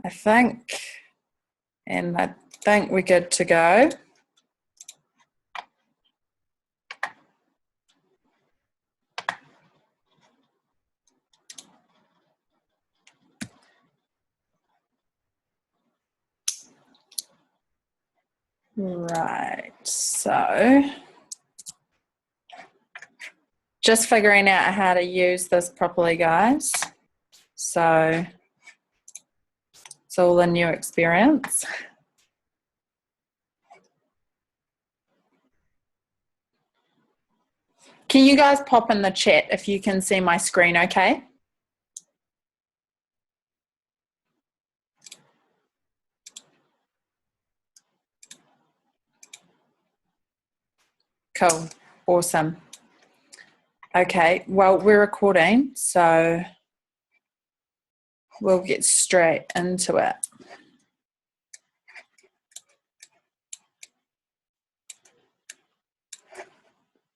I think. And I think we're good to go. Right, so just figuring out how to use this properly, guys. So it's all a new experience. Can you guys pop in the chat if you can see my screen okay? Cool, awesome. Okay, well, we're recording, so we'll get straight into it.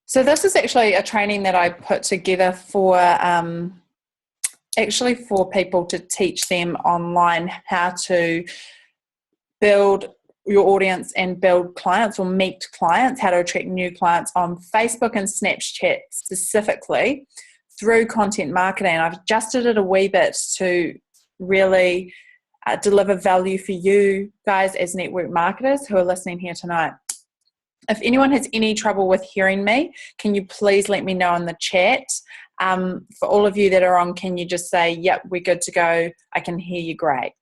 So this is actually a training that I put together for actually for people to teach them online how to build your audience and build clients or meet clients, how to attract new clients on Facebook and Snapchat specifically through content marketing. I've adjusted it a wee bit to really deliver value for you guys as network marketers who are listening here tonight. If anyone has any trouble with hearing me, can you please let me know in the chat? For all of you that are on, can you just say, yep, we're good to go, I can hear you great.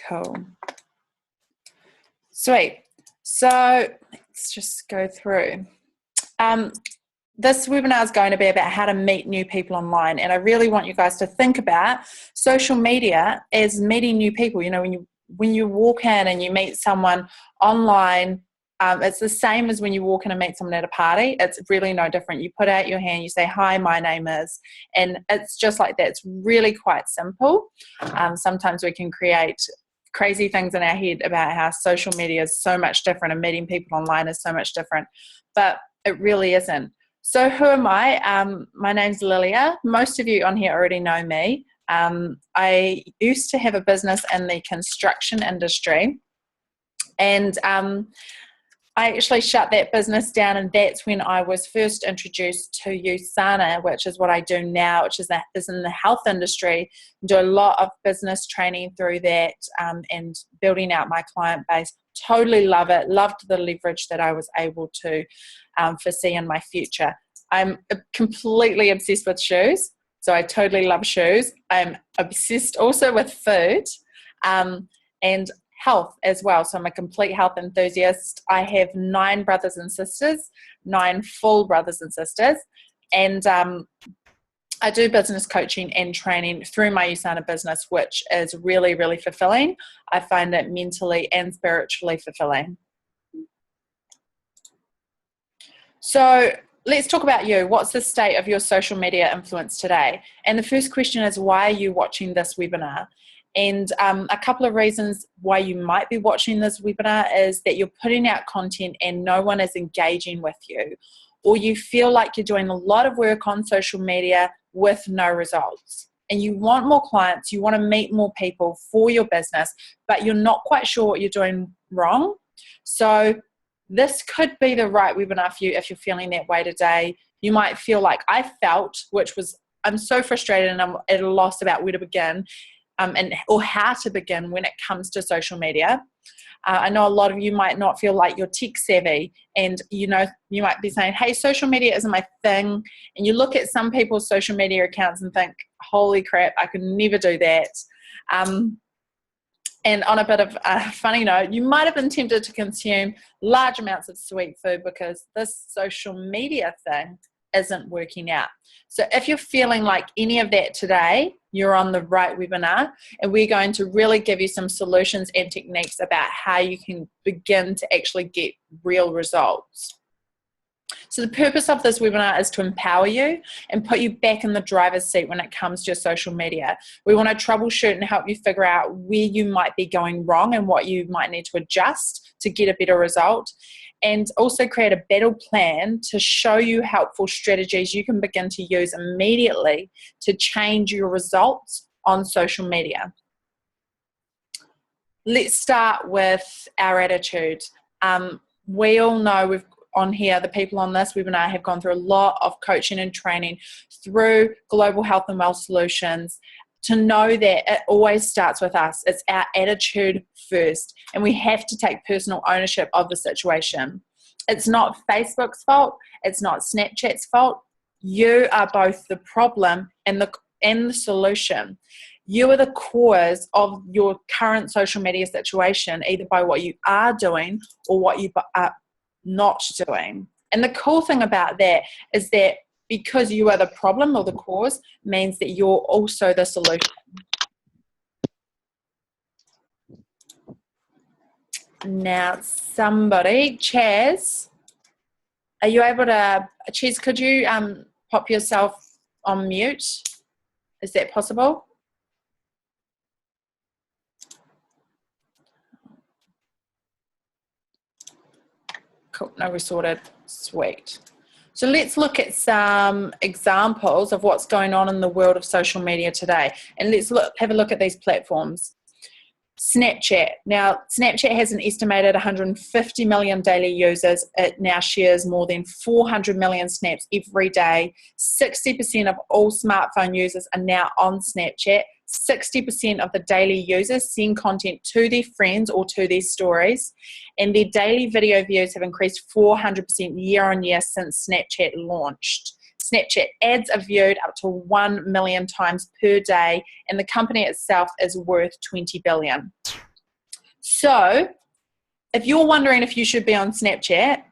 Cool. Sweet. So let's just go through. This webinar is going to be about how to meet new people online, and I really want you guys to think about social media as meeting new people. You know, when you walk in and you meet someone online, it's the same as when you walk in and meet someone at a party. It's really no different. You put out your hand, you say, hi, my name is, and it's just like that. It's really quite simple. Sometimes we can create crazy things in our head about how social media is so much different and meeting people online is so much different, but it really isn't. So who am I? My name's Lilia. Most of you on here already know me. I used to have a business in the construction industry, and I actually shut that business down, and that's when I was first introduced to USANA, which is what I do now, which is in the health industry. I do a lot of business training through that and building out my client base. Totally love it. Loved the leverage that I was able to foresee in my future. I'm completely obsessed with shoes, so I totally love shoes. I'm obsessed also with food and health as well. So I'm a complete health enthusiast. I have 9 brothers and sisters, 9 full brothers and sisters. And I do business coaching and training through my USANA business, which is really, really fulfilling. I find it mentally and spiritually fulfilling. So let's talk about you. What's the state of your social media influence today? And the first question is, why are you watching this webinar? And a couple of reasons why you might be watching this webinar is that you're putting out content and no one is engaging with you, or you feel like you're doing a lot of work on social media with no results. And you want more clients, you want to meet more people for your business, but you're not quite sure what you're doing wrong. So this could be the right webinar for you if you're feeling that way today. You might feel like I felt, which was, I'm so frustrated and I'm at a loss about where to begin. Or how to begin when it comes to social media. I know a lot of you might not feel like you're tech savvy, and you might be saying, hey, social media isn't my thing, and you look at some people's social media accounts and think, holy crap, I could never do that. And on a bit of a funny note, you might have been tempted to consume large amounts of sweet food because this social media thing isn't working out. So if you're feeling like any of that today, you're on the right webinar, and we're going to really give you some solutions and techniques about how you can begin to actually get real results. So the purpose of this webinar is to empower you and put you back in the driver's seat when it comes to your social media. We want to troubleshoot and help you figure out where you might be going wrong and what you might need to adjust to get a better result, and also create a battle plan to show you helpful strategies you can begin to use immediately to change your results on social media. Let's start with our attitude. We all know on here, the people on this webinar have gone through a lot of coaching and training through Global Health and Wealth Solutions to know that it always starts with us. It's our attitude first, and we have to take personal ownership of the situation. It's not Facebook's fault. It's not Snapchat's fault. You are both the problem and the solution. You are the cause of your current social media situation, either by what you are doing or what you are not doing. And the cool thing about that is that because you are the problem or the cause means that you're also the solution. Now, Chaz, are you able to, Chaz, could you pop yourself on mute? Is that possible? Cool, no, we're sorted. Sweet. So let's look at some examples of what's going on in the world of social media today. And let's have a look at these platforms. Snapchat. Now, Snapchat has an estimated 150 million daily users. It now shares more than 400 million snaps every day. 60% of all smartphone users are now on Snapchat. 60% of the daily users send content to their friends or to their stories, and their daily video views have increased 400% year on year since Snapchat launched. Snapchat ads are viewed up to 1 million times per day, and the company itself is worth $20 billion. So, if you're wondering if you should be on Snapchat,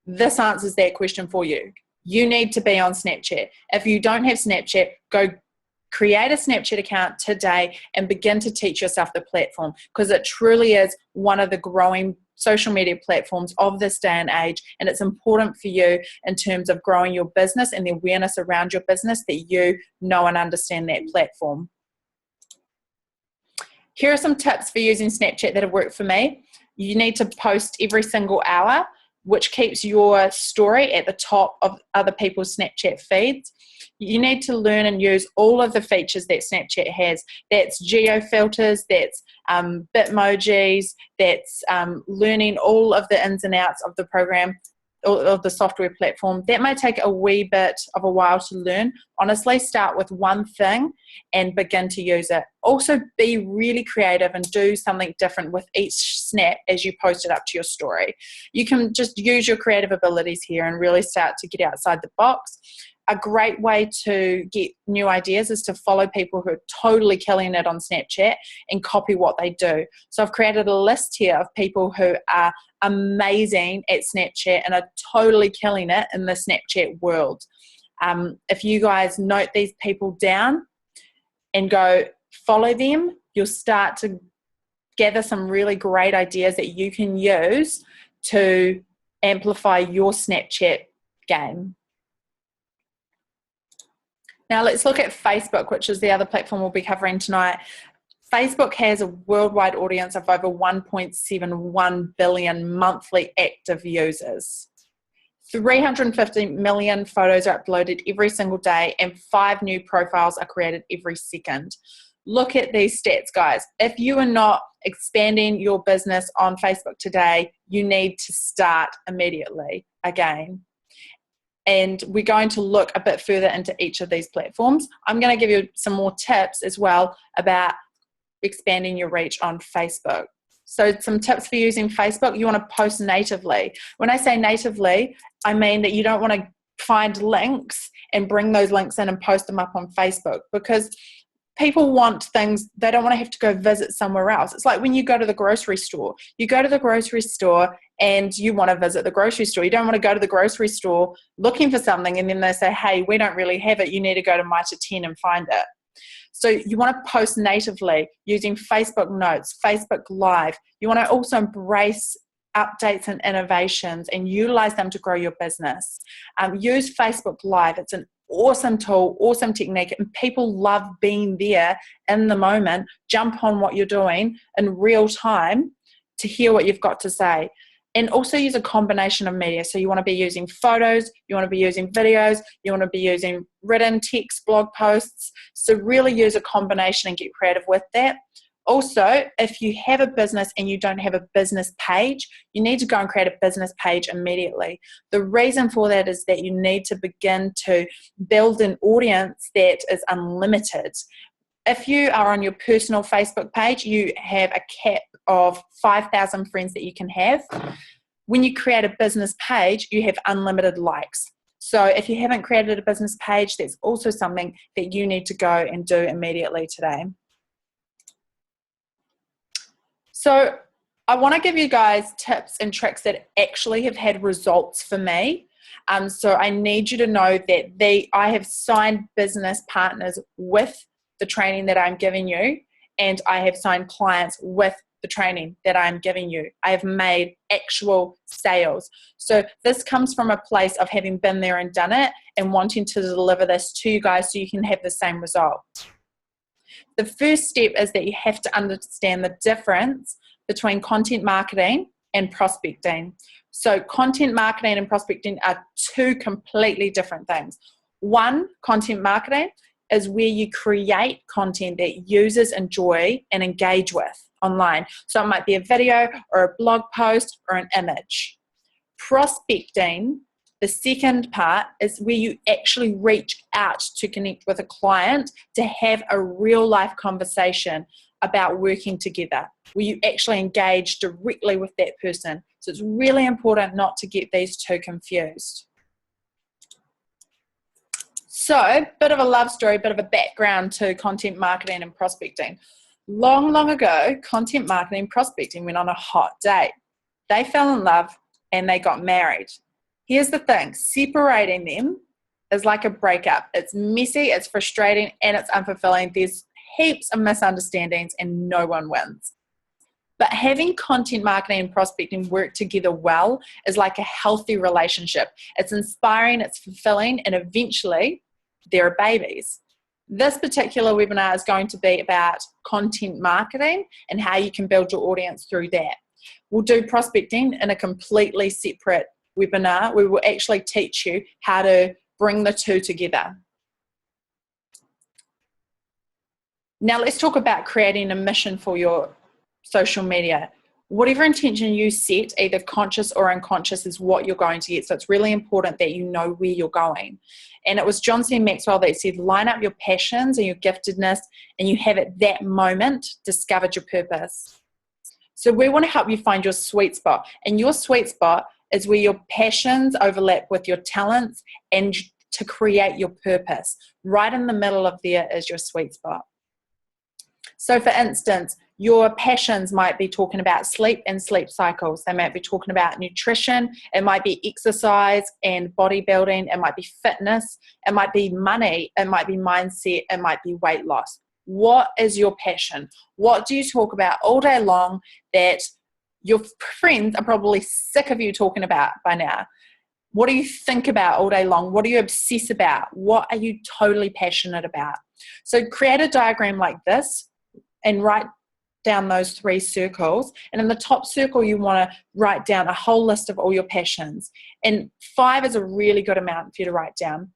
this answers that question for you. You need to be on Snapchat. If you don't have Snapchat, go create a Snapchat account today and begin to teach yourself the platform, because it truly is one of the growing social media platforms of this day and age, and it's important for you in terms of growing your business and the awareness around your business that you know and understand that platform. Here are some tips for using Snapchat that have worked for me. You need to post every single hour, which keeps your story at the top of other people's Snapchat feeds. You need to learn and use all of the features that Snapchat has. That's geo filters, that's Bitmojis, that's learning all of the ins and outs of the program, of the software platform. That may take a wee bit of a while to learn. Honestly, start with one thing and begin to use it. Also, be really creative and do something different with each snap as you post it up to your story. You can just use your creative abilities here and really start to get outside the box. A great way to get new ideas is to follow people who are totally killing it on Snapchat and copy what they do. So I've created a list here of people who are amazing at Snapchat and are totally killing it in the Snapchat world. If you guys note these people down and go follow them, you'll start to gather some really great ideas that you can use to amplify your Snapchat game. Now let's look at Facebook, which is the other platform we'll be covering tonight. Facebook has a worldwide audience of over 1.71 billion monthly active users. 350 million photos are uploaded every single day, and 5 new profiles are created every second. Look at these stats, guys. If you are not expanding your business on Facebook today, you need to start immediately again. And we're going to look a bit further into each of these platforms. I'm going to give you some more tips as well about expanding your reach on Facebook. So some tips for using Facebook: you want to post natively. When I say natively, I mean that you don't want to find links and bring those links in and post them up on Facebook, because people want things, they don't want to have to go visit somewhere else. It's like when you go to the grocery store. You go to the grocery store and you want to visit the grocery store. You don't want to go to the grocery store looking for something and then they say, hey, we don't really have it. You need to go to Mitre 10 and find it. So you want to post natively using Facebook Notes, Facebook Live. You want to also embrace updates and innovations and utilize them to grow your business. Use Facebook Live. It's an awesome tool, awesome technique, and people love being there in the moment. Jump on what you're doing in real time to hear what you've got to say. And also use a combination of media. So you want to be using photos, you want to be using videos, you want to be using written text, blog posts. So really use a combination and get creative with that. Also, if you have a business and you don't have a business page, you need to go and create a business page immediately. The reason for that is that you need to begin to build an audience that is unlimited. If you are on your personal Facebook page, you have a cap of 5,000 friends that you can have. When you create a business page, you have unlimited likes. So if you haven't created a business page, that's also something that you need to go and do immediately today. So I want to give you guys tips and tricks that actually have had results for me. So I need you to know that I have signed business partners with the training that I'm giving you, and I have signed clients with the training that I'm giving you. I have made actual sales. So this comes from a place of having been there and done it and wanting to deliver this to you guys so you can have the same result. The first step is that you have to understand the difference between content marketing and prospecting. So content marketing and prospecting are two completely different things. One, content marketing is where you create content that users enjoy and engage with online. So it might be a video or a blog post or an image. Prospecting, the second part, is where you actually reach out to connect with a client to have a real life conversation about working together, where you actually engage directly with that person. So it's really important not to get these two confused. So, bit of a love story, bit of a background to content marketing and prospecting. Long ago, content marketing and prospecting went on a hot date. They fell in love and they got married. Here's the thing, separating them is like a breakup. It's messy, it's frustrating, and it's unfulfilling. There's heaps of misunderstandings and no one wins. But having content marketing and prospecting work together well is like a healthy relationship. It's inspiring, it's fulfilling, and eventually there are babies. This particular webinar is going to be about content marketing and how you can build your audience through that. We'll do prospecting in a completely separate webinar. We will actually teach you how to bring the two together. Now let's talk about creating a mission for your social media. Whatever intention you set, either conscious or unconscious, is what you're going to get. So it's really important that you know where you're going. And it was John C. Maxwell that said, line up your passions and your giftedness, and you have at that moment discovered your purpose. So we want to help you find your sweet spot. And your sweet spot is where your passions overlap with your talents and to create your purpose. Right in the middle of there is your sweet spot. So for instance, your passions might be talking about sleep and sleep cycles. They might be talking about nutrition. It might be exercise and bodybuilding. It might be fitness. It might be money. It might be mindset. It might be weight loss. What is your passion? What do you talk about all day long that your friends are probably sick of you talking about by now? What do you think about all day long? What do you obsess about? What are you totally passionate about? So create a diagram like this and write down those 3 circles. And in the top circle, you want to write down a whole list of all your passions. And 5 is a really good amount for you to write down.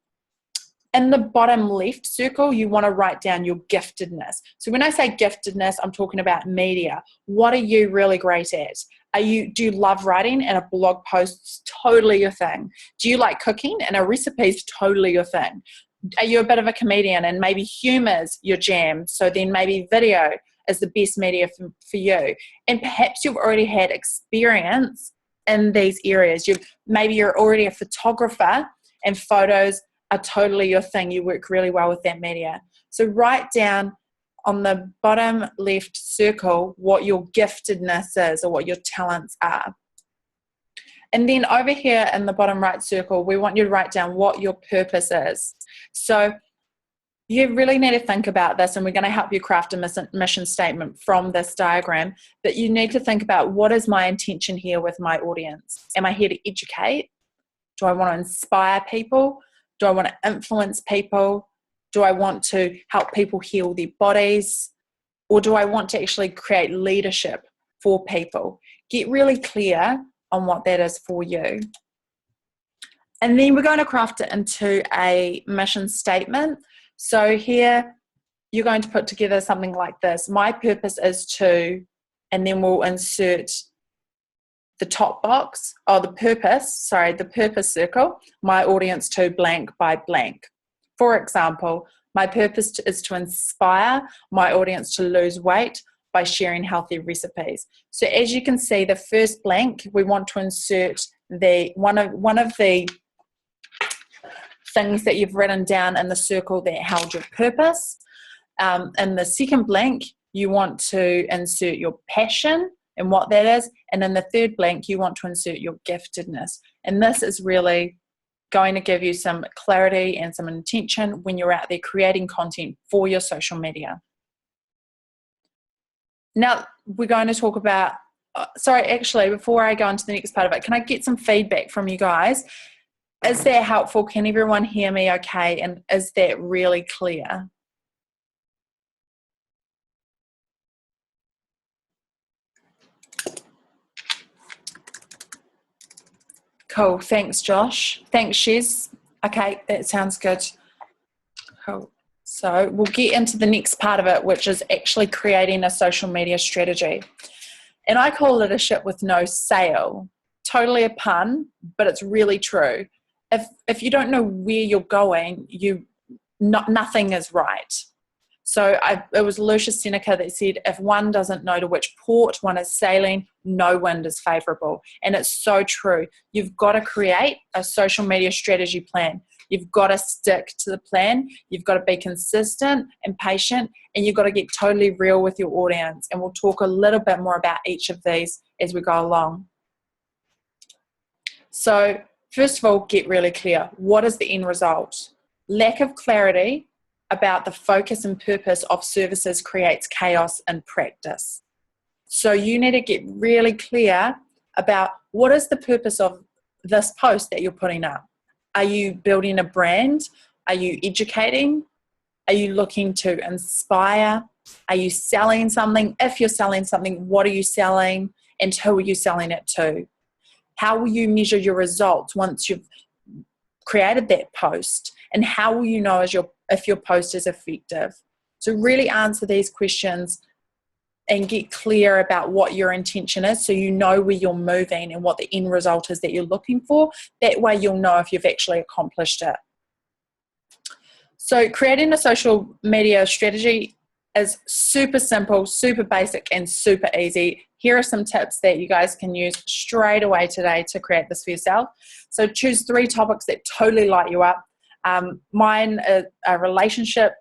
In the bottom left circle, you want to write down your giftedness. So when I say giftedness, I'm talking about media. What are you really great at? Do you love writing and a blog post's totally your thing? Do you like cooking and a recipe's totally your thing? Are you a bit of a comedian and maybe humor's your jam? So then maybe video is the best media for you. And perhaps you've already had experience in these areas. Maybe you're already a photographer and photos are totally your thing. You work really well with that media. So write down on the bottom left circle what your giftedness is or what your talents are. And then over here in the bottom right circle, we want you to write down what your purpose is. So You really need to think about this, and we're going to help you craft a mission statement from this diagram. But you need to think about, what is my intention here with my audience? Am I here to educate? Do I want to inspire people? Do I want to influence people? Do I want to help people heal their bodies? Or do I want to actually create leadership for people? Get really clear on what that is for you. And then we're going to craft it into a mission statement. So here you're going to put together something like this. My purpose is to, and then we'll insert the top box, the purpose circle, my audience to blank by blank. For example, my purpose is to inspire my audience to lose weight by sharing healthy recipes. So as you can see, the first blank, we want to insert the one of the things that you've written down in the circle that held your purpose. In the second blank, you want to insert your passion and what that is. And in the third blank, you want to insert your giftedness. And this is really going to give you some clarity and some intention when you're out there creating content for your social media. Now, we're going to talk about, actually, before I go into the next part of it, can I get some feedback from you guys? Is that helpful? Can everyone hear me okay? And is that really clear? Cool. Thanks, Josh. Thanks, Shiz. Okay, that sounds good. Cool. So we'll get into the next part of it, which is actually creating a social media strategy. And I call it a ship with no sail. Totally a pun, but it's really true. If you don't know where you're going, nothing is right. So it was Lucius Seneca that said, if one doesn't know to which port one is sailing, no wind is favorable. And it's so true. You've got to create a social media strategy plan. You've got to stick to the plan. You've got to be consistent and patient, and you've got to get totally real with your audience. And we'll talk a little bit more about each of these as we go along. So first of all, get really clear. What is the end result? Lack of clarity about the focus and purpose of services creates chaos in practice. So you need to get really clear about, what is the purpose of this post that you're putting up? Are you building a brand? Are you educating? Are you looking to inspire? Are you selling something? If you're selling something, what are you selling? And who are you selling it to? How will you measure your results once you've created that post? And how will you know if your post is effective? So really answer these questions and get clear about what your intention is, so you know where you're moving and what the end result is that you're looking for. That way you'll know if you've actually accomplished it. So creating a social media strategy is super simple, super basic, and super easy. Here are some tips that you guys can use straight away today to create this for yourself. So choose 3 topics that totally light you up. Mine are relationships,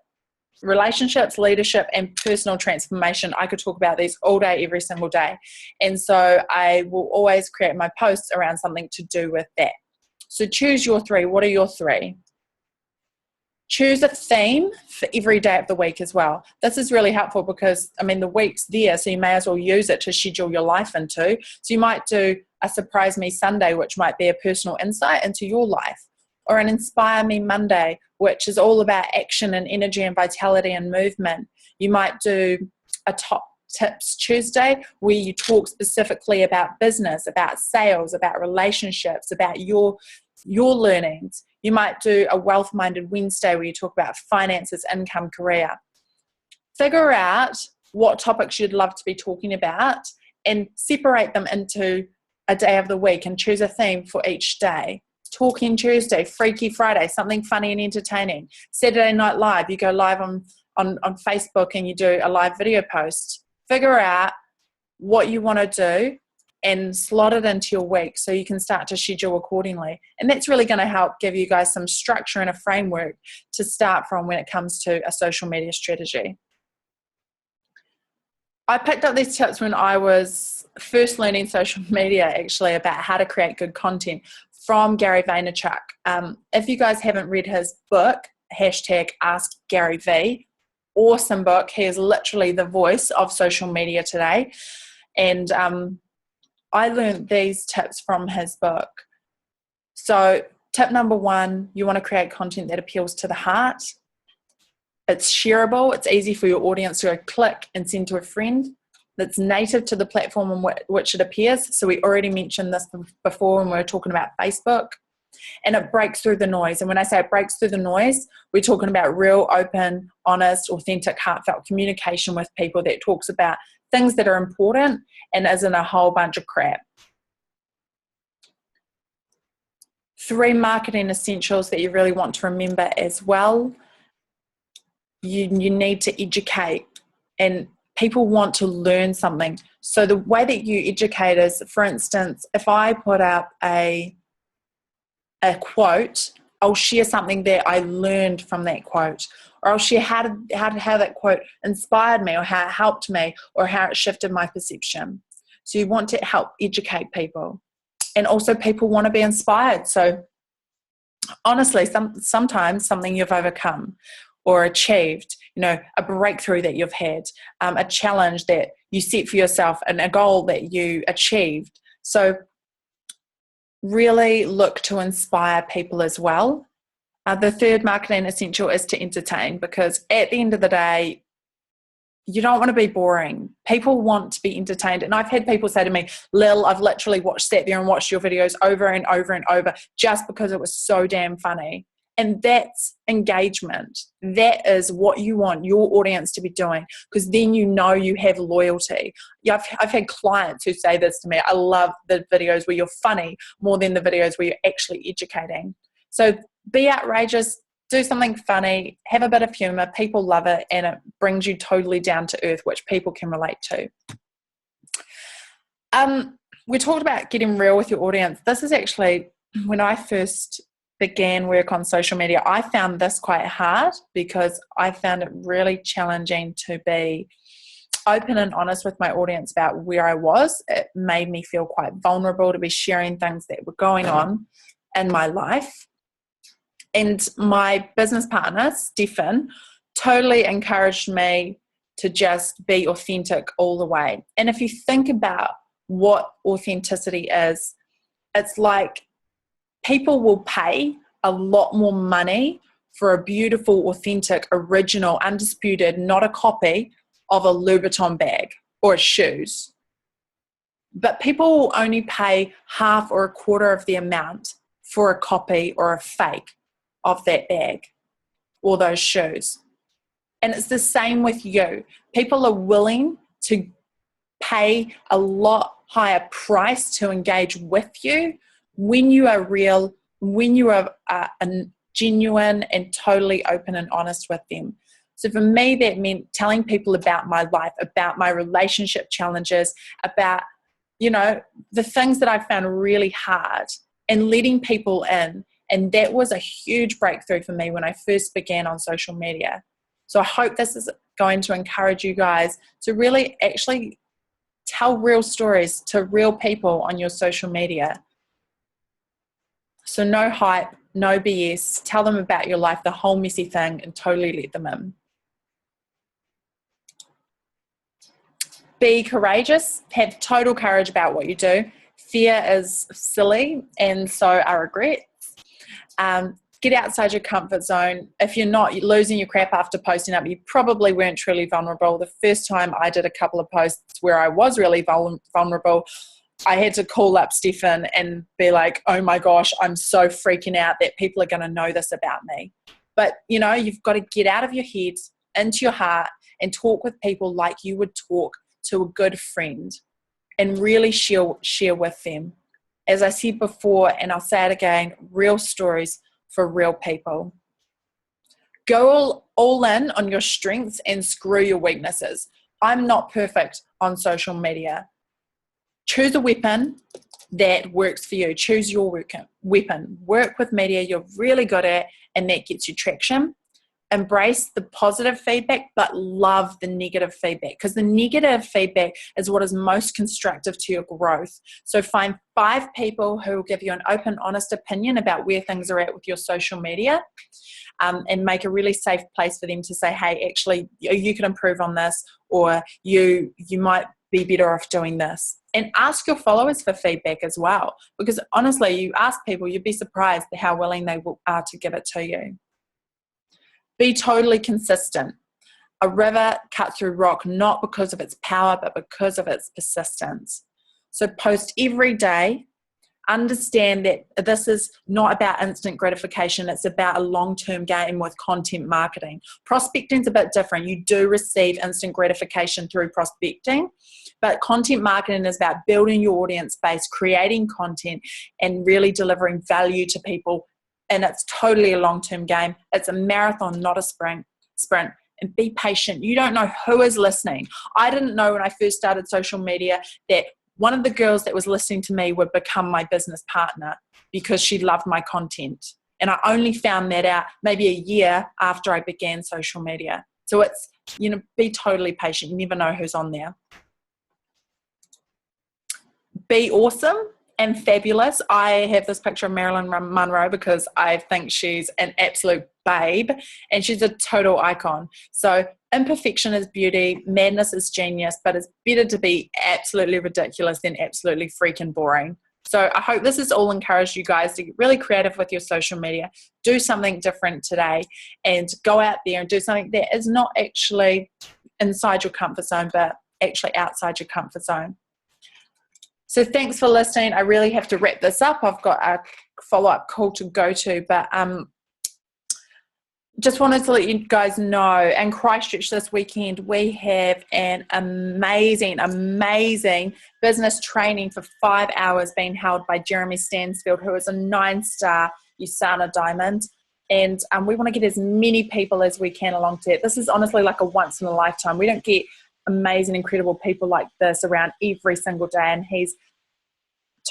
leadership, and personal transformation. I could talk about these all day, every single day. And so I will always create my posts around something to do with that. So choose your 3. What are your 3? Choose a theme for every day of the week as well. This is really helpful because, the week's there, so you may as well use it to schedule your life into. So you might do a Surprise Me Sunday, which might be a personal insight into your life, or an Inspire Me Monday, which is all about action and energy and vitality and movement. You might do a Top Tips Tuesday, where you talk specifically about business, about sales, about relationships, about your learnings. You might do a Wealth Minded Wednesday, where you talk about finances, income, career. Figure out what topics you'd love to be talking about and separate them into a day of the week and choose a theme for each day. Talking Tuesday, Freaky Friday, something funny and entertaining. Saturday Night Live, you go live on Facebook and you do a live video post. Figure out what you want to do and slot it into your week so you can start to schedule accordingly. And that's really going to help give you guys some structure and a framework to start from when it comes to a social media strategy. I picked up these tips when I was first learning social media, actually, about how to create good content from Gary Vaynerchuk. If you guys haven't read his book, hashtag AskGaryV. Awesome book. He is literally the voice of social media today. And I learned these tips from his book. So tip number 1, you want to create content that appeals to the heart. It's shareable. It's easy for your audience to go click and send to a friend. That's native to the platform on which it appears. So we already mentioned this before when we were talking about Facebook. And it breaks through the noise. And when I say it breaks through the noise, we're talking about real, open, honest, authentic, heartfelt communication with people that talks about things that are important and isn't a whole bunch of crap. 3 marketing essentials that you really want to remember as well. You need to educate, and people want to learn something. So the way that you educate is, for instance, if I put up a quote, I'll share something that I learned from that quote, or I'll share how that quote inspired me, or how it helped me, or how it shifted my perception. So you want to help educate people. And also people want to be inspired. So honestly, sometimes something you've overcome or achieved, a breakthrough that you've had, a challenge that you set for yourself, and a goal that you achieved. So really look to inspire people as well. The 3rd marketing essential is to entertain, because at the end of the day, you don't want to be boring. People want to be entertained. And I've had people say to me, Lil, I've literally sat there and watched your videos over and over and over just because it was so damn funny. And that's engagement. That is what you want your audience to be doing, because then you have loyalty. I've had clients who say this to me: I love the videos where you're funny more than the videos where you're actually educating. So be outrageous, do something funny, have a bit of humor. People love it, and it brings you totally down to earth, which people can relate to. We talked about getting real with your audience. This is actually, when I first began work on social media, I found this quite hard, because I found it really challenging to be open and honest with my audience about where I was. It made me feel quite vulnerable to be sharing things that were going on in my life. And my business partner, Stefan, totally encouraged me to just be authentic all the way. And if you think about what authenticity is, it's like people will pay a lot more money for a beautiful, authentic, original, undisputed, not a copy of a Louboutin bag or shoes. But people will only pay half or a quarter of the amount for a copy or a fake of that bag or those shoes. And it's the same with you. People are willing to pay a lot higher price to engage with you when you are real, when you are genuine and totally open and honest with them. So for me, that meant telling people about my life, about my relationship challenges, about, the things that I found really hard, and letting people in. And that was a huge breakthrough for me when I first began on social media. So I hope this is going to encourage you guys to really actually tell real stories to real people on your social media. So no hype, no BS. Tell them about your life, the whole messy thing, and totally let them in. Be courageous. Have total courage about what you do. Fear is silly, and so are regrets. Get outside your comfort zone. If you're not losing your crap after posting up, you probably weren't truly vulnerable. The first time I did a couple of posts where I was really vulnerable, I had to call up Stefan and be like, oh my gosh, I'm so freaking out that people are going to know this about me. But, you've got to get out of your head, into your heart, and talk with people like you would talk to a good friend, and really share with them. As I said before, and I'll say it again, real stories for real people. Go all in on your strengths and screw your weaknesses. I'm not perfect on social media. Choose a weapon that works for you. Choose your weapon. Work with media you're really good at, and that gets you traction. embrace the positive feedback, but love the negative feedback, because the negative feedback is what is most constructive to your growth. So find 5 people who will give you an open, honest opinion about where things are at with your social media, and make a really safe place for them to say, hey, actually, you could improve on this, or you might be better off doing this. And ask your followers for feedback as well, because honestly, you ask people, you'd be surprised how willing they are to give it to you. Be totally consistent. A river cuts through rock, not because of its power, but because of its persistence. So post every day. Understand that this is not about instant gratification. It's about a long-term game with content marketing. Prospecting is a bit different. You do receive instant gratification through prospecting, but content marketing is about building your audience base, creating content, and really delivering value to people. And it's totally a long-term game. It's a marathon, not a sprint. And be patient. You don't know who is listening. I didn't know when I first started social media that one of the girls that was listening to me would become my business partner because she loved my content. And I only found that out maybe a year after I began social media. So it's, be totally patient. You never know who's on there. Be awesome and fabulous. I have this picture of Marilyn Monroe because I think she's an absolute babe and she's a total icon. So imperfection is beauty, madness is genius, but it's better to be absolutely ridiculous than absolutely freaking boring. So I hope this has all encouraged you guys to get really creative with your social media, do something different today, and go out there and do something that is not actually inside your comfort zone, but actually outside your comfort zone. So thanks for listening. I really have to wrap this up. I've got a follow-up call to go to, but just wanted to let you guys know, in Christchurch this weekend, we have an amazing business training for 5 hours being held by Jeremy Stansfield, who is a 9-star USANA Diamond. And we want to get as many people as we can along to it. This is honestly like a once in a lifetime. We don't get amazing, incredible people like this around every single day. And he's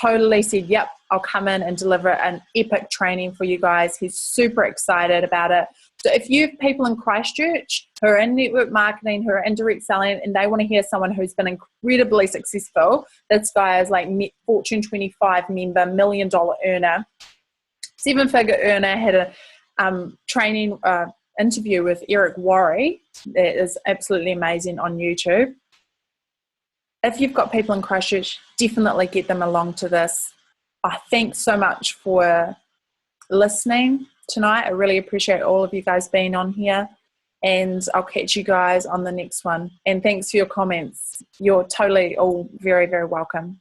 totally said, yep, I'll come in and deliver an epic training for you guys. He's super excited about it. So if you have people in Christchurch who are in network marketing, who are in direct selling, and they want to hear someone who's been incredibly successful, this guy is like Fortune 25 member, $1 million earner, 7-figure earner, had a training interview with Eric Worre that is absolutely amazing on YouTube. If you've got people in Christchurch, definitely get them along to this. Thanks so much for listening tonight. I really appreciate all of you guys being on here, and I'll catch you guys on the next one. And thanks for your comments. You're totally all very, very welcome.